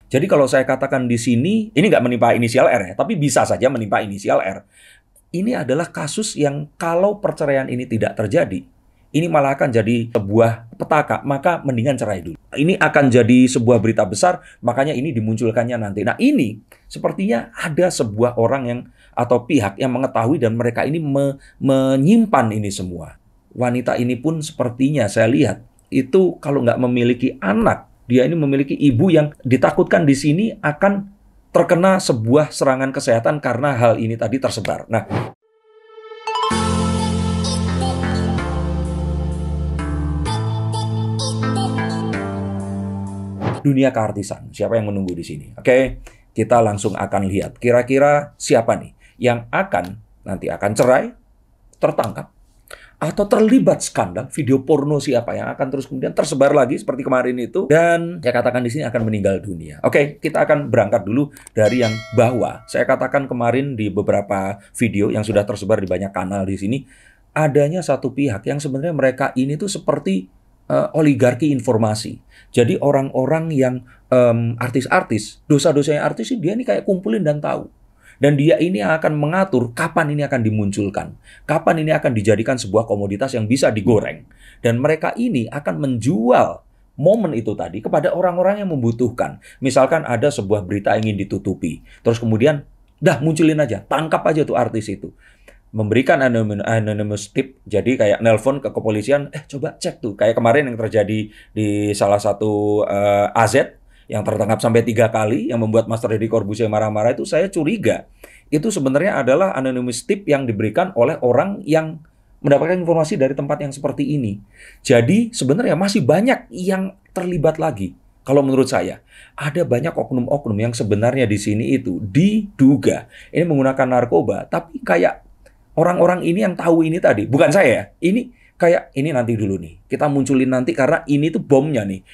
Jadi kalau saya katakan di sini, ini nggak menimpa inisial R ya, tapi bisa saja menimpa inisial R. Ini adalah kasus yang kalau perceraian ini tidak terjadi, ini malah akan jadi sebuah petaka, maka mendingan cerai dulu. Ini akan jadi sebuah berita besar, makanya ini dimunculkannya nanti. Nah ini sepertinya ada sebuah orang yang atau pihak yang mengetahui dan mereka ini menyimpan ini semua. Wanita ini pun sepertinya saya lihat itu kalau nggak memiliki anak, dia ini memiliki ibu yang ditakutkan di sini akan terkena sebuah serangan kesehatan karena hal ini tadi tersebar. Nah, dunia keartisan, siapa yang menunggu di sini? Oke, kita langsung akan lihat kira-kira siapa nih yang nanti akan cerai, tertangkap, atau terlibat skandal video porno, siapa yang akan terus kemudian tersebar lagi seperti kemarin itu, dan saya katakan di sini akan meninggal dunia. Oke, kita akan berangkat dulu dari yang bahwa saya katakan kemarin di beberapa video yang sudah tersebar di banyak kanal di sini, adanya satu pihak yang sebenarnya mereka ini tuh seperti oligarki informasi. Jadi orang-orang yang artis-artis, dosa-dosanya artis sih dia ini kayak kumpulin dan tahu. Dan dia ini akan mengatur kapan ini akan dimunculkan. Kapan ini akan dijadikan sebuah komoditas yang bisa digoreng. Dan mereka ini akan menjual momen itu tadi kepada orang-orang yang membutuhkan. Misalkan ada sebuah berita yang ingin ditutupi. Terus kemudian, dah munculin aja. Tangkap aja tuh artis itu. Memberikan anonymous tip. Jadi kayak nelpon ke kepolisian, coba cek tuh. Kayak kemarin yang terjadi di salah satu AZ, yang tertangkap sampai 3 kali, yang membuat Master Deddy Corbuzier marah-marah itu, saya curiga itu sebenarnya adalah anonymous tip yang diberikan oleh orang yang mendapatkan informasi dari tempat yang seperti ini. Jadi sebenarnya masih banyak yang terlibat lagi. Kalau menurut saya, ada banyak oknum-oknum yang sebenarnya di sini itu diduga ini menggunakan narkoba, tapi kayak orang-orang ini yang tahu ini tadi, bukan saya ya, ini kayak ini nanti dulu nih, kita munculin nanti karena ini tuh bomnya nih,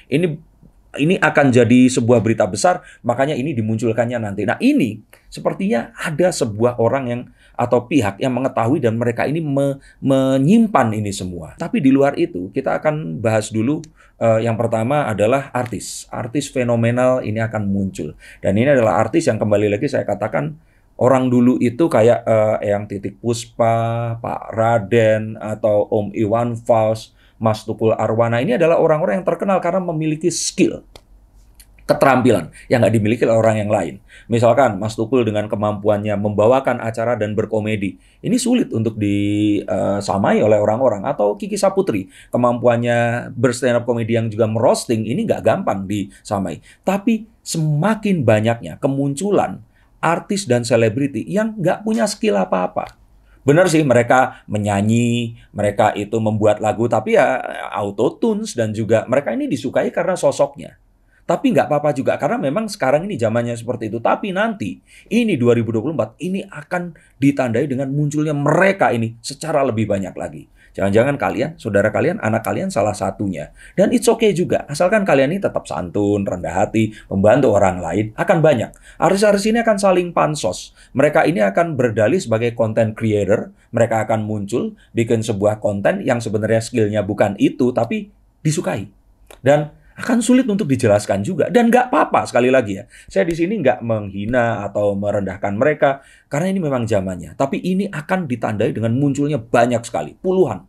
ini akan jadi sebuah berita besar, makanya ini dimunculkannya nanti. Nah ini sepertinya ada sebuah orang yang atau pihak yang mengetahui dan mereka ini menyimpan ini semua. Tapi di luar itu kita akan bahas dulu yang pertama adalah artis. Artis fenomenal ini akan muncul. Dan ini adalah artis yang kembali lagi saya katakan orang dulu itu kayak Eyang Titik Puspa, Pak Raden, atau Om Iwan Fals, Mas Tukul Arwana, ini adalah orang-orang yang terkenal karena memiliki skill, keterampilan yang nggak dimiliki oleh orang yang lain. Misalkan Mas Tukul dengan kemampuannya membawakan acara dan berkomedi, ini sulit untuk disamai oleh orang-orang. Atau Kiki Saputri, kemampuannya berstand up komedi yang juga merosting, ini nggak gampang disamai. Tapi semakin banyaknya kemunculan artis dan selebriti yang nggak punya skill apa-apa. Benar sih, mereka menyanyi, mereka itu membuat lagu, tapi ya auto-tunes, dan juga mereka ini disukai karena sosoknya. Tapi nggak apa-apa juga, karena memang sekarang ini zamannya seperti itu. Tapi nanti, ini 2024, ini akan ditandai dengan munculnya mereka ini secara lebih banyak lagi. Jangan-jangan kalian, saudara kalian, anak kalian salah satunya. Dan it's okay juga, asalkan kalian ini tetap santun, rendah hati, membantu orang lain, akan banyak. Artis-artis ini akan saling pansos. Mereka ini akan berdalih sebagai content creator, mereka akan muncul, bikin sebuah konten yang sebenarnya skillnya bukan itu, tapi disukai. Dan akan sulit untuk dijelaskan juga. Dan nggak apa-apa, sekali lagi ya. Saya di sini nggak menghina atau merendahkan mereka, karena ini memang zamannya. Tapi ini akan ditandai dengan munculnya banyak sekali, puluhan.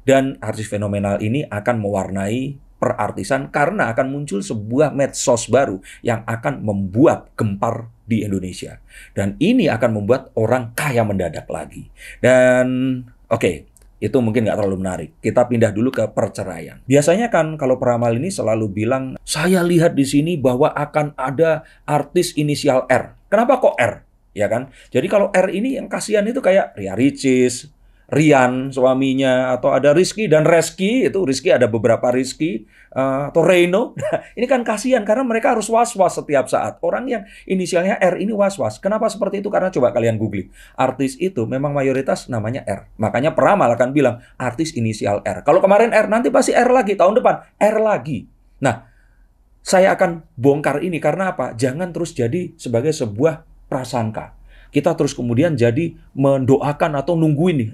Dan artis fenomenal ini akan mewarnai perartisan karena akan muncul sebuah medsos baru yang akan membuat gempar di Indonesia. Dan ini akan membuat orang kaya mendadak lagi. Dan oke, itu mungkin nggak terlalu menarik. Kita pindah dulu ke perceraian. Biasanya kan kalau peramal ini selalu bilang, saya lihat di sini bahwa akan ada artis inisial R. Kenapa kok R? Ya kan? Jadi kalau R ini yang kasihan itu kayak Ria Ricis, Rian suaminya, atau ada Rizky dan Reski, itu Rizky ada beberapa Rizky, atau Reno. Ini kan kasihan karena mereka harus was-was setiap saat. Orang yang inisialnya R ini was-was. Kenapa seperti itu? Karena coba kalian googling. Artis itu memang mayoritas namanya R. Makanya peramal akan bilang artis inisial R. Kalau kemarin R, nanti pasti R lagi. Tahun depan R lagi. Nah, saya akan bongkar ini karena apa? Jangan terus jadi sebagai sebuah prasangka. Kita terus kemudian jadi mendoakan atau nungguin nih.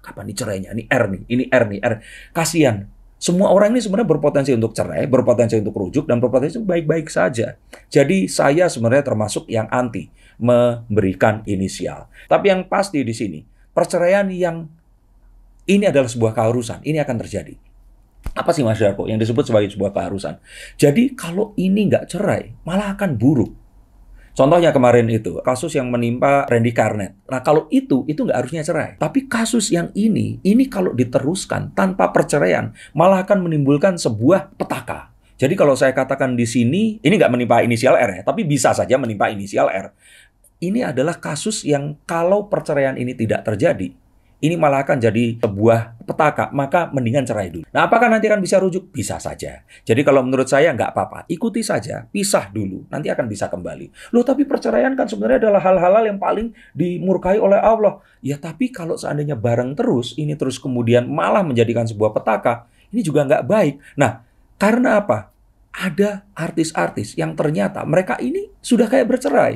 Kapan nih cerainya? Ini R nih, ini R nih, R. Kasian. Semua orang ini sebenarnya berpotensi untuk cerai, berpotensi untuk rujuk, dan berpotensi baik-baik saja. Jadi saya sebenarnya termasuk yang anti memberikan inisial. Tapi yang pasti di sini, perceraian yang ini adalah sebuah keharusan, ini akan terjadi. Apa sih Mas Darko yang disebut sebagai sebuah keharusan? Jadi kalau ini nggak cerai, malah akan buruk. Contohnya kemarin itu, kasus yang menimpa Randy Karnet. Nah, kalau itu nggak harusnya cerai. Tapi kasus yang ini kalau diteruskan tanpa perceraian, malah akan menimbulkan sebuah petaka. Jadi kalau saya katakan di sini, ini nggak menimpa inisial R ya, tapi bisa saja menimpa inisial R. Ini adalah kasus yang kalau perceraian ini tidak terjadi, ini malah akan jadi sebuah petaka, maka mendingan cerai dulu. Nah, apakah nanti akan bisa rujuk? Bisa saja. Jadi kalau menurut saya nggak apa-apa, ikuti saja, pisah dulu, nanti akan bisa kembali. Loh, tapi perceraian kan sebenarnya adalah hal-hal yang paling dimurkai oleh Allah. Ya, tapi kalau seandainya bareng terus, ini terus kemudian malah menjadikan sebuah petaka, ini juga nggak baik. Nah, karena apa? Ada artis-artis yang ternyata mereka ini sudah kayak bercerai.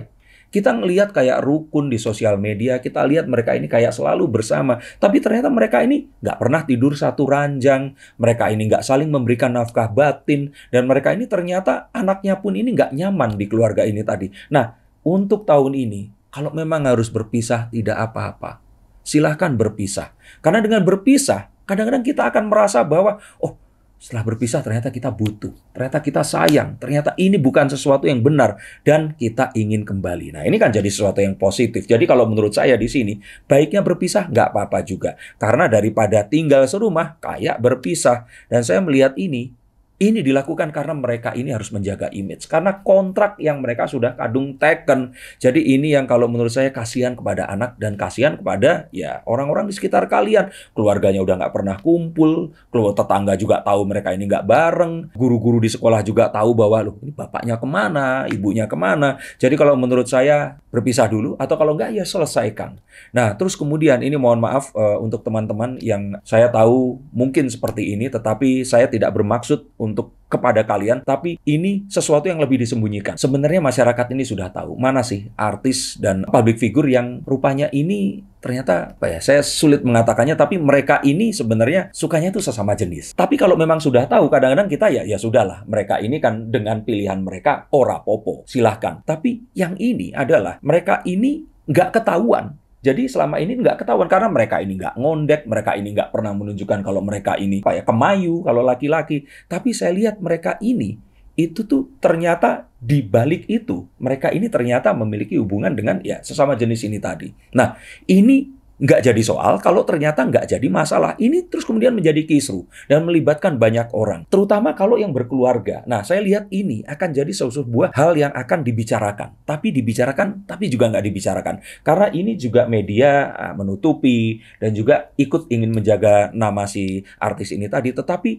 Kita ngelihat kayak rukun di sosial media, kita lihat mereka ini kayak selalu bersama. Tapi ternyata mereka ini nggak pernah tidur satu ranjang, mereka ini nggak saling memberikan nafkah batin, dan mereka ini ternyata anaknya pun ini nggak nyaman di keluarga ini tadi. Nah, untuk tahun ini, kalau memang harus berpisah, tidak apa-apa. Silahkan berpisah. Karena dengan berpisah, kadang-kadang kita akan merasa bahwa, oh, setelah berpisah ternyata kita butuh, ternyata kita sayang, ternyata ini bukan sesuatu yang benar dan kita ingin kembali. Nah, ini kan jadi sesuatu yang positif. Jadi kalau menurut saya di sini baiknya berpisah nggak apa-apa juga. Karena daripada tinggal serumah kayak berpisah. Dan saya melihat ini dilakukan karena mereka ini harus menjaga image. Karena kontrak yang mereka sudah kadung teken. Jadi ini yang kalau menurut saya kasihan kepada anak dan kasihan kepada ya orang-orang di sekitar kalian. Keluarganya udah nggak pernah kumpul. Keluarga tetangga juga tahu mereka ini nggak bareng. Guru-guru di sekolah juga tahu bahwa loh ini bapaknya kemana, ibunya kemana. Jadi kalau menurut saya berpisah dulu atau kalau nggak ya selesaikan. Nah terus kemudian ini mohon maaf untuk teman-teman yang saya tahu mungkin seperti ini. Tetapi saya tidak bermaksud untuk kepada kalian, tapi ini sesuatu yang lebih disembunyikan. Sebenarnya masyarakat ini sudah tahu mana sih artis dan public figure yang rupanya ini ternyata apa ya? Saya sulit mengatakannya, tapi mereka ini sebenarnya sukanya itu sesama jenis. Tapi kalau memang sudah tahu, kadang-kadang kita ya sudahlah. Mereka ini kan dengan pilihan mereka ora popo, silahkan. Tapi yang ini adalah mereka ini nggak ketahuan. Jadi selama ini nggak ketahuan karena mereka ini nggak ngondek, mereka ini nggak pernah menunjukkan kalau mereka ini kayak kemayu, kalau laki-laki. Tapi saya lihat mereka ini, itu tuh ternyata di balik itu, mereka ini ternyata memiliki hubungan dengan ya sesama jenis ini tadi. Nah, ini nggak jadi soal kalau ternyata nggak jadi masalah. Ini terus kemudian menjadi kisru dan melibatkan banyak orang. Terutama kalau yang berkeluarga. Nah, saya lihat ini akan jadi sebuah hal yang akan dibicarakan. Tapi dibicarakan, tapi juga nggak dibicarakan. Karena ini juga media menutupi dan juga ikut ingin menjaga nama si artis ini tadi. Tetapi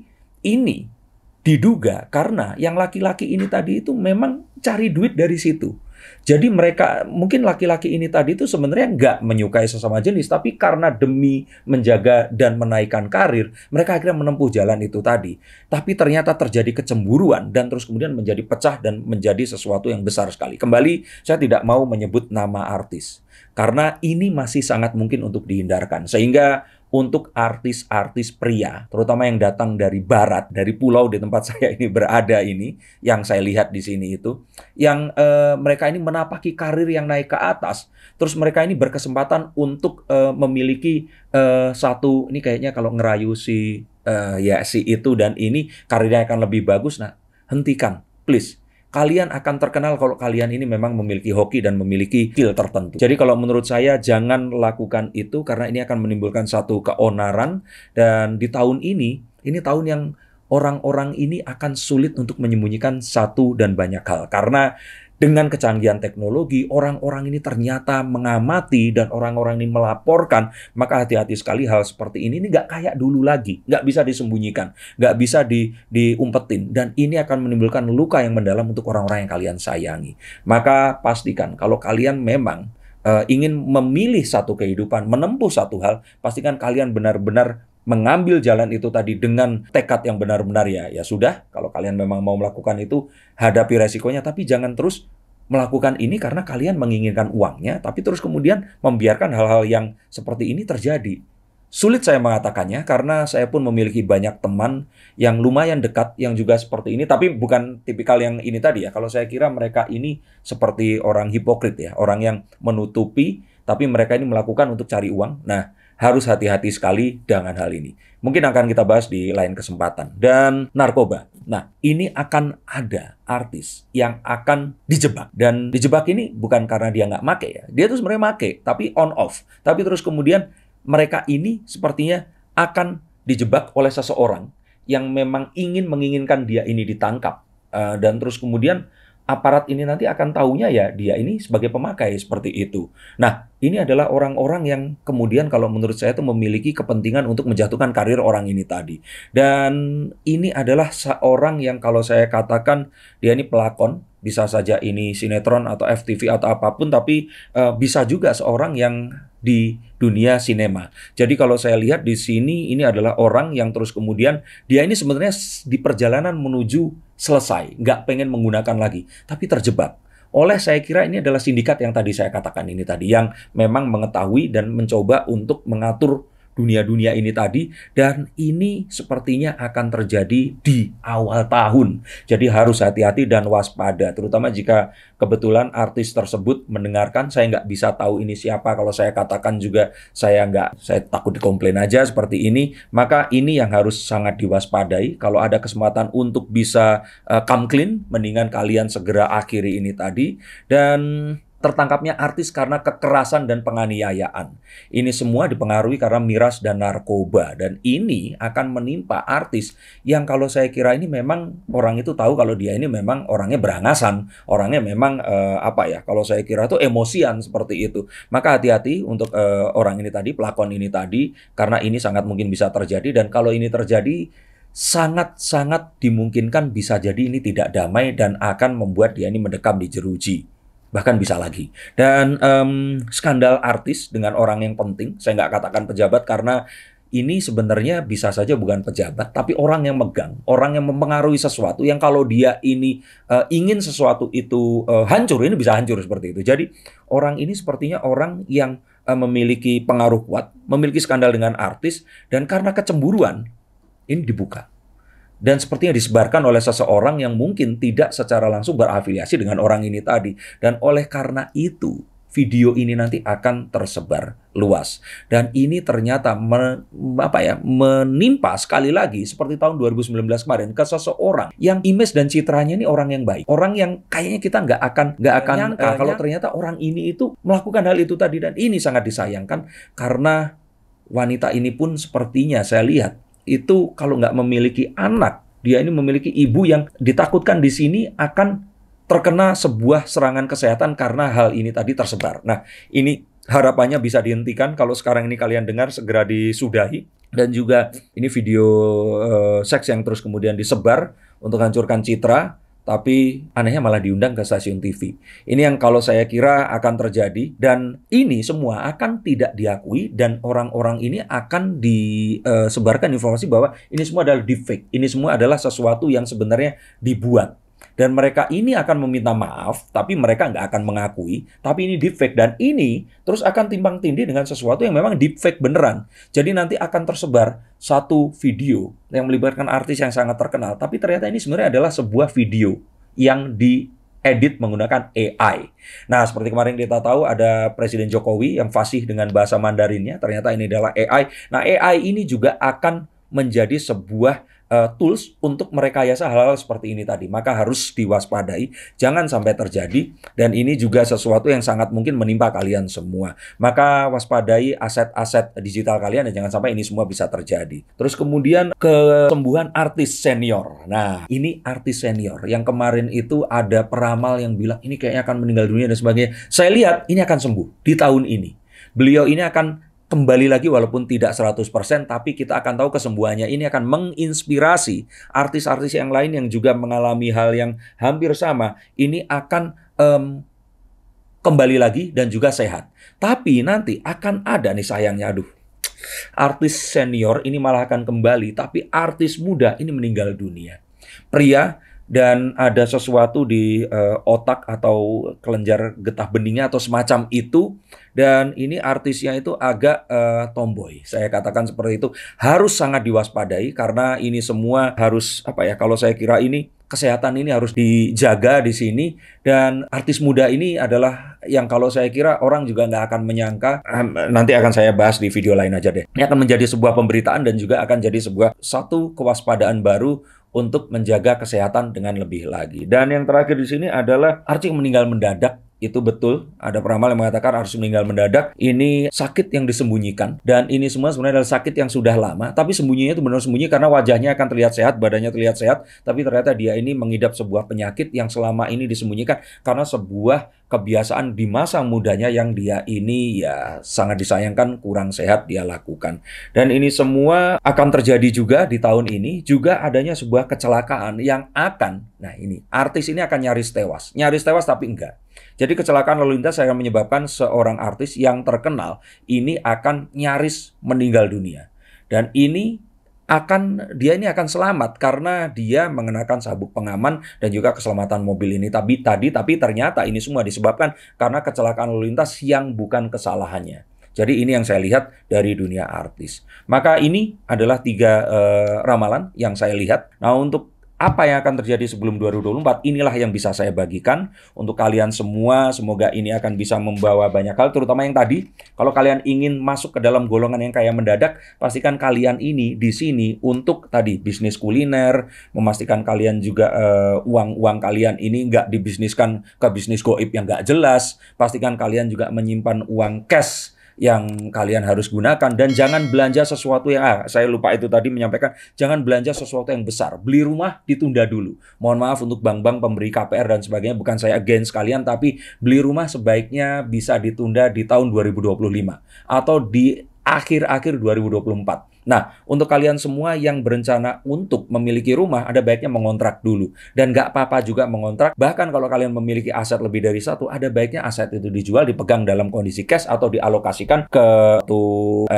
ini diduga karena yang laki-laki ini tadi itu memang cari duit dari situ. Jadi mereka, mungkin laki-laki ini tadi itu sebenarnya nggak menyukai sesama jenis, tapi karena demi menjaga dan menaikkan karir, mereka akhirnya menempuh jalan itu tadi. Tapi ternyata terjadi kecemburuan dan terus kemudian menjadi pecah dan menjadi sesuatu yang besar sekali. Kembali, saya tidak mau menyebut nama artis. Karena ini masih sangat mungkin untuk dihindarkan. Sehingga untuk artis-artis pria, terutama yang datang dari barat, dari pulau di tempat saya ini berada ini, yang saya lihat di sini itu, yang mereka ini menapaki karir yang naik ke atas, terus mereka ini berkesempatan untuk memiliki satu, ini kayaknya kalau ngerayu si itu dan ini karirnya akan lebih bagus, nah hentikan, please. Kalian akan terkenal kalau kalian ini memang memiliki hoki dan memiliki skill tertentu. Jadi kalau menurut saya jangan lakukan itu karena ini akan menimbulkan satu keonaran. Dan di tahun ini tahun yang orang-orang ini akan sulit untuk menyembunyikan satu dan banyak hal. Karena dengan kecanggihan teknologi, orang-orang ini ternyata mengamati dan orang-orang ini melaporkan. Maka hati-hati sekali hal seperti ini nggak kayak dulu lagi. Nggak bisa disembunyikan, nggak bisa diumpetin. Dan ini akan menimbulkan luka yang mendalam untuk orang-orang yang kalian sayangi. Maka pastikan kalau kalian memang ingin memilih satu kehidupan, menempuh satu hal, pastikan kalian benar-benar mengambil jalan itu tadi dengan tekad yang benar-benar ya sudah, kalau kalian memang mau melakukan itu, hadapi resikonya, tapi jangan terus melakukan ini karena kalian menginginkan uangnya, tapi terus kemudian membiarkan hal-hal yang seperti ini terjadi. Sulit saya mengatakannya karena saya pun memiliki banyak teman yang lumayan dekat yang juga seperti ini, tapi bukan tipikal yang ini tadi ya. Kalau saya kira mereka ini seperti orang hipokrit ya, orang yang menutupi, tapi mereka ini melakukan untuk cari uang. Nah, harus hati-hati sekali dengan hal ini. Mungkin akan kita bahas di lain kesempatan. Dan narkoba. Nah, ini akan ada artis yang akan dijebak. Dan dijebak ini bukan karena dia nggak make ya. Dia tuh sebenarnya make, tapi on off. Tapi terus kemudian mereka ini sepertinya akan dijebak oleh seseorang yang memang menginginkan dia ini ditangkap. Dan terus kemudian aparat ini nanti akan tahunya ya dia ini sebagai pemakai seperti itu. Nah, ini adalah orang-orang yang kemudian kalau menurut saya itu memiliki kepentingan untuk menjatuhkan karir orang ini tadi. Dan ini adalah seorang yang kalau saya katakan dia ini pelakon, bisa saja ini sinetron atau FTV atau apapun, tapi bisa juga seorang yang di dunia sinema. Jadi kalau saya lihat di sini ini adalah orang yang terus kemudian dia ini sebenarnya di perjalanan menuju selesai, nggak pengen menggunakan lagi, tapi terjebak. Oleh saya kira ini adalah sindikat yang tadi saya katakan ini tadi, yang memang mengetahui dan mencoba untuk mengatur dunia-dunia ini tadi, dan ini sepertinya akan terjadi di awal tahun. Jadi harus hati-hati dan waspada, terutama jika kebetulan artis tersebut mendengarkan. Saya nggak bisa tahu ini siapa, kalau saya katakan juga saya takut dikomplain aja seperti ini. Maka ini yang harus sangat diwaspadai. Kalau ada kesempatan untuk bisa come clean, mendingan kalian segera akhiri ini tadi. Dan tertangkapnya artis karena kekerasan dan penganiayaan. Ini semua dipengaruhi karena miras dan narkoba. Dan ini akan menimpa artis yang kalau saya kira ini memang orang itu tahu kalau dia ini memang orangnya berangasan. Orangnya memang kalau saya kira itu emosian seperti itu. Maka hati-hati untuk orang ini tadi, pelakon ini tadi, karena ini sangat mungkin bisa terjadi. Dan kalau ini terjadi, sangat-sangat dimungkinkan bisa jadi ini tidak damai dan akan membuat dia ini mendekam di jeruji. Bahkan bisa lagi. Dan skandal artis dengan orang yang penting, saya nggak katakan pejabat karena ini sebenarnya bisa saja bukan pejabat, tapi orang yang megang, orang yang mempengaruhi sesuatu, yang kalau dia ini ingin sesuatu itu hancur, ini bisa hancur seperti itu. Jadi orang ini sepertinya orang yang memiliki pengaruh kuat, memiliki skandal dengan artis, dan karena kecemburuan, ini dibuka. Dan sepertinya disebarkan oleh seseorang yang mungkin tidak secara langsung berafiliasi dengan orang ini tadi. Dan oleh karena itu, video ini nanti akan tersebar luas. Dan ini ternyata menimpa sekali lagi seperti tahun 2019 kemarin ke seseorang yang image dan citranya ini orang yang baik. Orang yang kayaknya kita nggak akan nyangka kalau ternyata orang ini itu melakukan hal itu tadi. Dan ini sangat disayangkan karena wanita ini pun sepertinya saya lihat itu kalau nggak memiliki anak, dia ini memiliki ibu yang ditakutkan di sini akan terkena sebuah serangan kesehatan karena hal ini tadi tersebar. Nah, ini harapannya bisa dihentikan. Kalau sekarang ini kalian dengar, segera disudahi. Dan juga ini video seks yang terus kemudian disebar untuk hancurkan citra. Tapi anehnya malah diundang ke stasiun TV. Ini yang kalau saya kira akan terjadi. Dan ini semua akan tidak diakui. Dan orang-orang ini akan disebarkan informasi bahwa ini semua adalah deepfake. Ini semua adalah sesuatu yang sebenarnya dibuat. Dan mereka ini akan meminta maaf, tapi mereka nggak akan mengakui. Tapi ini deepfake. Dan ini terus akan timbang tindih dengan sesuatu yang memang deepfake beneran. Jadi nanti akan tersebar satu video yang melibatkan artis yang sangat terkenal. Tapi ternyata ini sebenarnya adalah sebuah video yang diedit menggunakan AI. Nah, seperti kemarin kita tahu ada Presiden Jokowi yang fasih dengan bahasa Mandarinnya. Ternyata ini adalah AI. Nah, AI ini juga akan menjadi sebuah tools untuk merekayasa hal-hal seperti ini tadi. Maka harus diwaspadai, jangan sampai terjadi. Dan ini juga sesuatu yang sangat mungkin menimpa kalian semua. Maka waspadai aset-aset digital kalian dan jangan sampai ini semua bisa terjadi. Terus kemudian kesembuhan artis senior. Nah, ini artis senior yang kemarin itu ada peramal yang bilang ini kayaknya akan meninggal dunia dan sebagainya. Saya lihat ini akan sembuh di tahun ini. Beliau ini akan kembali lagi walaupun tidak 100%, tapi kita akan tahu kesembuhannya ini akan menginspirasi artis-artis yang lain yang juga mengalami hal yang hampir sama. Ini akan kembali lagi dan juga sehat. Tapi nanti akan ada nih sayangnya, artis senior ini malah akan kembali, tapi artis muda ini meninggal dunia. Pria dan ada sesuatu di otak atau kelenjar getah beningnya atau semacam itu, dan ini artisnya itu agak tomboy. Saya katakan seperti itu. Harus sangat diwaspadai karena ini semua harus apa ya? Kalau saya kira ini kesehatan ini harus dijaga di sini, dan artis muda ini adalah yang kalau saya kira orang juga nggak akan menyangka, nanti akan saya bahas di video lain aja deh. Ini akan menjadi sebuah pemberitaan dan juga akan jadi sebuah satu kewaspadaan baru untuk menjaga kesehatan dengan lebih lagi. Dan yang terakhir di sini adalah Archie meninggal mendadak. Itu betul, ada peramal yang mengatakan harus meninggal mendadak. Ini sakit yang disembunyikan, dan ini semua sebenarnya adalah sakit yang sudah lama, tapi sembunyinya itu benar sembunyi karena wajahnya akan terlihat sehat, badannya terlihat sehat, tapi ternyata dia ini mengidap sebuah penyakit yang selama ini disembunyikan karena sebuah kebiasaan di masa mudanya yang dia ini ya sangat disayangkan kurang sehat dia lakukan. Dan ini semua akan terjadi juga di tahun ini, juga adanya sebuah kecelakaan yang akan, nah ini, artis ini akan nyaris tewas. Nyaris tewas tapi enggak. Jadi kecelakaan lalu lintas akan menyebabkan seorang artis yang terkenal ini akan nyaris meninggal dunia. Dan dia ini akan selamat karena dia mengenakan sabuk pengaman dan juga keselamatan mobil ini. Tapi ternyata ini semua disebabkan karena kecelakaan lalu lintas yang bukan kesalahannya. Jadi ini yang saya lihat dari dunia artis. Maka ini adalah 3 ramalan yang saya lihat. Nah, untuk apa yang akan terjadi sebelum 2024, inilah yang bisa saya bagikan untuk kalian semua. Semoga ini akan bisa membawa banyak hal, terutama yang tadi. Kalau kalian ingin masuk ke dalam golongan yang kaya mendadak, pastikan kalian ini di sini untuk tadi bisnis kuliner, memastikan kalian juga uang kalian ini nggak dibisniskan ke bisnis goib yang nggak jelas. Pastikan kalian juga menyimpan uang cash yang kalian harus gunakan, dan jangan belanja sesuatu yang saya lupa itu tadi menyampaikan, jangan belanja sesuatu yang besar. Beli rumah ditunda dulu. Mohon maaf untuk bank-bank pemberi KPR dan sebagainya, bukan saya against kalian, tapi beli rumah sebaiknya bisa ditunda di tahun 2025 atau di akhir-akhir 2024. Nah, untuk kalian semua yang berencana untuk memiliki rumah, ada baiknya mengontrak dulu. Dan nggak apa-apa juga mengontrak. Bahkan kalau kalian memiliki aset lebih dari satu, ada baiknya aset itu dijual, dipegang dalam kondisi cash, atau dialokasikan ke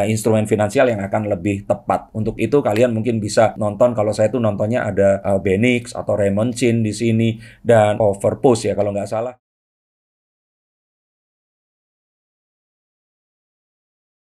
instrumen finansial yang akan lebih tepat. Untuk itu kalian mungkin bisa nonton, kalau saya tuh nontonnya ada Benix atau Raymond Chin di sini, dan Overpost ya kalau nggak salah.